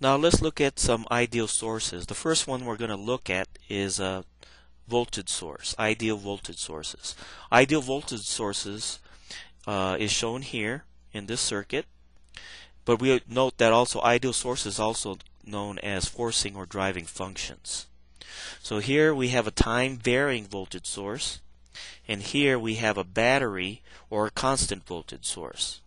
Now let's look at some ideal sources. The first one we're going to look at is a voltage source, ideal voltage sources. Ideal voltage sources is shown here in this circuit, but we note that also ideal sources also known as forcing or driving functions. So here we have a time varying voltage source, and here we have a battery or a constant voltage source.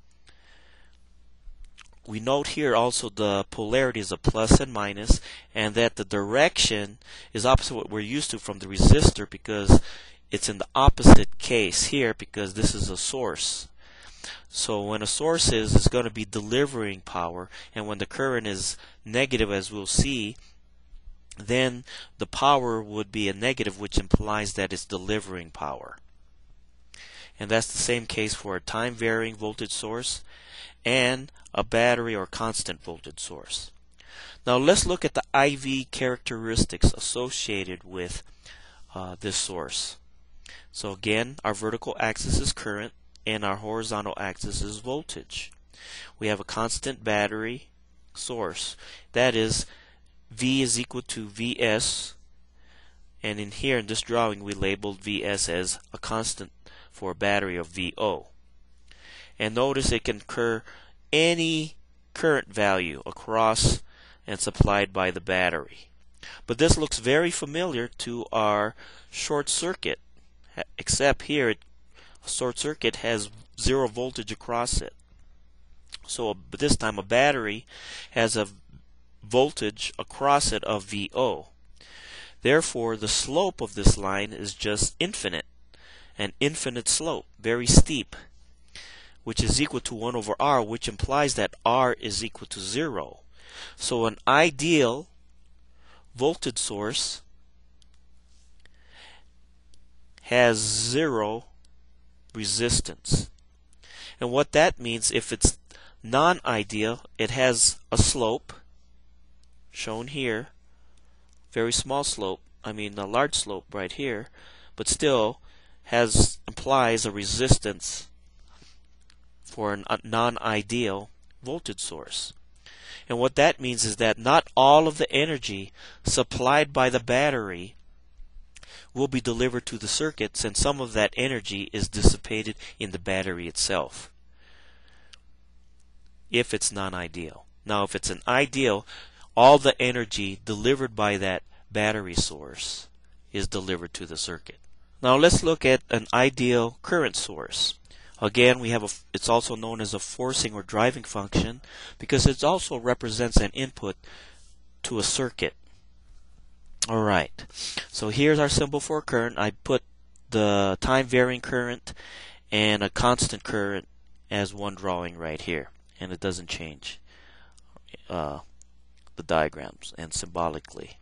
We note here also the polarities of plus and minus, and that the direction is opposite what we're used to from the resistor, because it's in the opposite case here because this is a source. So when a source is, it's going to be delivering power, and when the current is negative, as we'll see, then the power would be a negative, which implies that it's delivering power. And that's the same case for a time varying voltage source and a battery or constant voltage source. Now let's look at the IV characteristics associated with this source. So again, our vertical axis is current and our horizontal axis is voltage. We have a constant battery source. That is, V is equal to Vs, and in here in this drawing we labeled Vs as a constant for a battery of VO. And notice it can occur any current value across and supplied by the battery. But this looks very familiar to our short circuit, except here a short circuit has zero voltage across it. So this time a battery has a voltage across it of VO. Therefore the slope of this line is just infinite, an infinite slope, very steep, which is equal to 1 over R, which implies that R is equal to 0. So an ideal voltage source has 0 resistance. And what that means, if it's non-ideal, it has a slope shown here, very small slope, a large slope right here, but still implies a resistance for a non-ideal voltage source. And what that means is that not all of the energy supplied by the battery will be delivered to the circuits, and some of that energy is dissipated in the battery itself, if it's non-ideal. Now if it's an ideal, all the energy delivered by that battery source is delivered to the circuit. Now let's look at an ideal current source. Again, it's also known as a forcing or driving function because it also represents an input to a circuit. Alright, so here's our symbol for a current. I put the time varying current and a constant current as one drawing right here, and it doesn't change the diagrams and symbolically.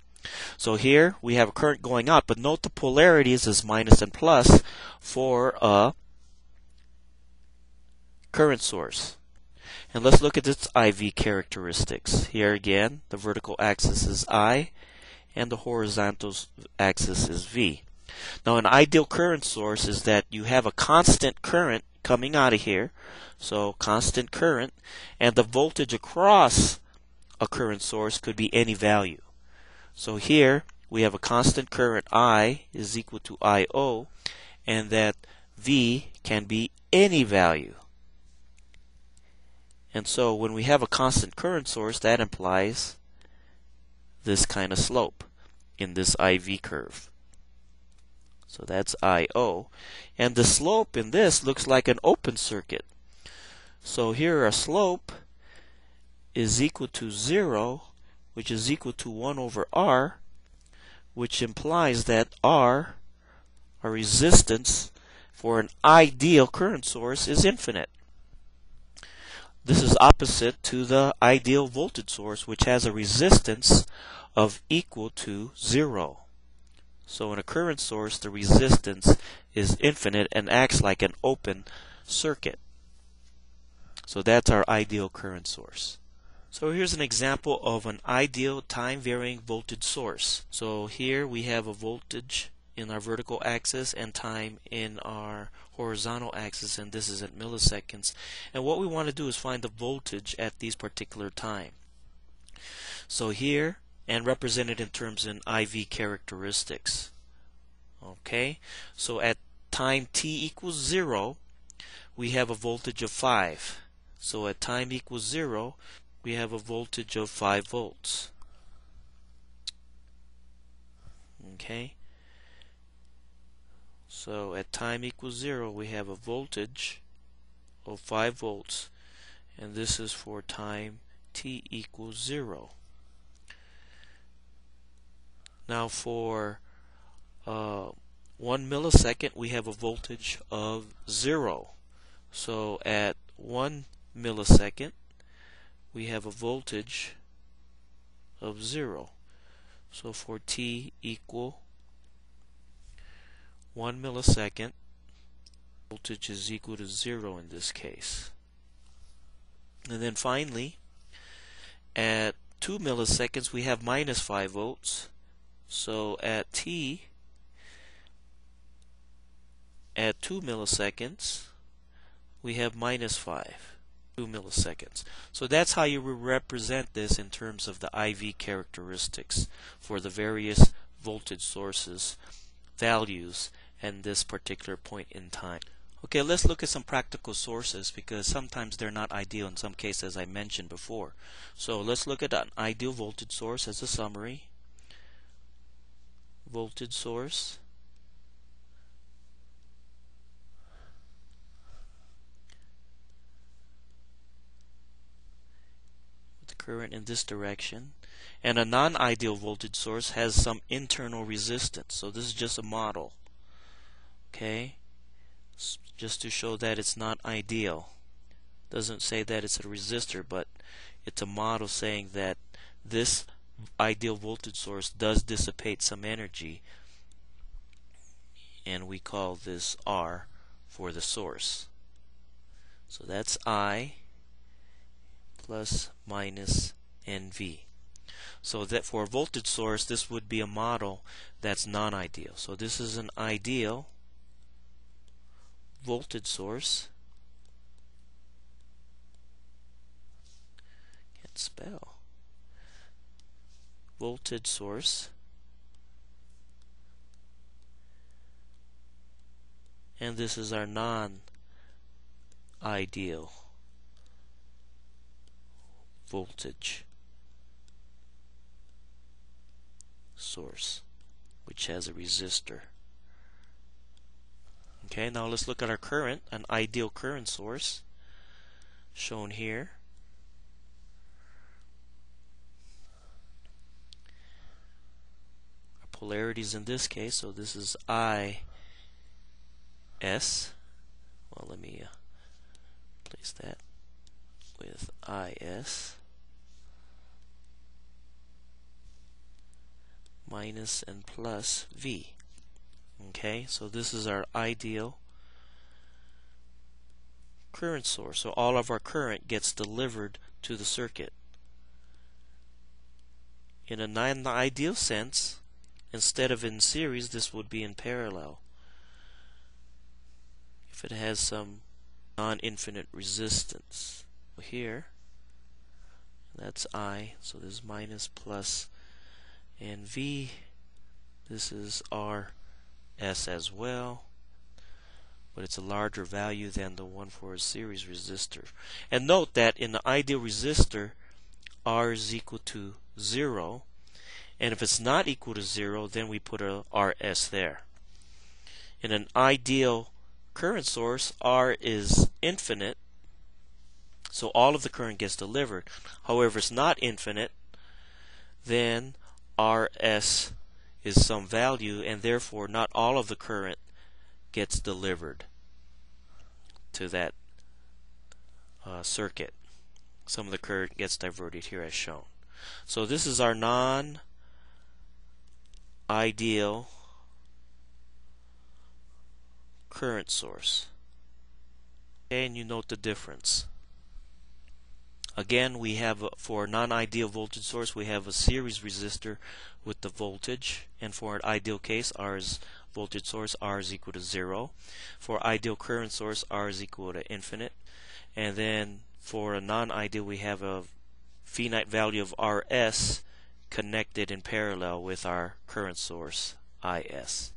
So here we have a current going out, but note the polarities as minus and plus for a current source. And let's look at its IV characteristics. Here again, the vertical axis is I and the horizontal axis is V. Now an ideal current source is that you have a constant current coming out of here, so constant current, and the voltage across a current source could be any value. So here we have a constant current I is equal to IO, and that V can be any value. And so when we have a constant current source, that implies this kind of slope in this IV curve. So that's IO. And the slope in this looks like an open circuit. So here our slope is equal to 0, which is equal to 1 over R, which implies that R, our resistance for an ideal current source, is infinite. This is opposite to the ideal voltage source, which has a resistance of equal to 0. So in a current source, the resistance is infinite and acts like an open circuit. So that's our ideal current source. So here's an example of an ideal time-varying voltage source. So here we have a voltage in our vertical axis and time in our horizontal axis, and this is at milliseconds. And what we want to do is find the voltage at these particular time. So here, and represented in terms in IV characteristics. Okay, so at time t equals 0, we have a voltage of 5. So at time equals 0, we have a voltage of 5 volts. Okay, so at time equals 0, we have a voltage of 5 volts, and this is for time t equals 0. Now for 1 millisecond, we have a voltage of 0. So at 1 millisecond, we have a voltage of 0. So for t equal 1 millisecond, voltage is equal to 0 in this case. And then finally, at 2 milliseconds, we have minus 5 volts. So at t, at 2 milliseconds, we have minus 2 milliseconds. So that's how you represent this in terms of the IV characteristics for the various voltage sources values and this particular point in time. Okay, let's look at some practical sources because sometimes they're not ideal in some cases, as I mentioned before. So let's look at an ideal voltage source as a summary. Voltage source. With the current in this direction. And a non-ideal voltage source has some internal resistance. So this is just a model. Okay? Just to show that it's not ideal. Doesn't say that it's a resistor, but it's a model saying that this ideal voltage source does dissipate some energy, and we call this R for the source. So that's I plus minus NV. So that for a voltage source, this would be a model that's non-ideal. So this is an ideal voltage source. Can't spell. Voltage source. And this is our non-ideal voltage source, which has a resistor. Okay, now let's look at our current, an ideal current source, shown here. Our polarities in this case, so this is IS. Well, let me place that with IS minus and plus V. Okay, so this is our ideal current source. So all of our current gets delivered to the circuit. In a non-ideal sense, instead of in series, this would be in parallel. If it has some non-infinite resistance. Here, that's I, so this is minus, plus, and V. This is R. S as well, but it's a larger value than the one for a series resistor. And note that in the ideal resistor, R is equal to 0, and if it's not equal to 0, then we put a RS there. In an ideal current source, R is infinite, so all of the current gets delivered. However, it's not infinite, then RS is some value, and therefore not all of the current gets delivered to that circuit. Some of the current gets diverted here as shown. So this is our non-ideal current source. Okay, and you note the difference. Again, we have for a non-ideal voltage source, we have a series resistor with the voltage, and for an ideal case, R's voltage source, R is equal to 0. For ideal current source, R is equal to infinite. And then for a non-ideal, we have a finite value of Rs connected in parallel with our current source, IS.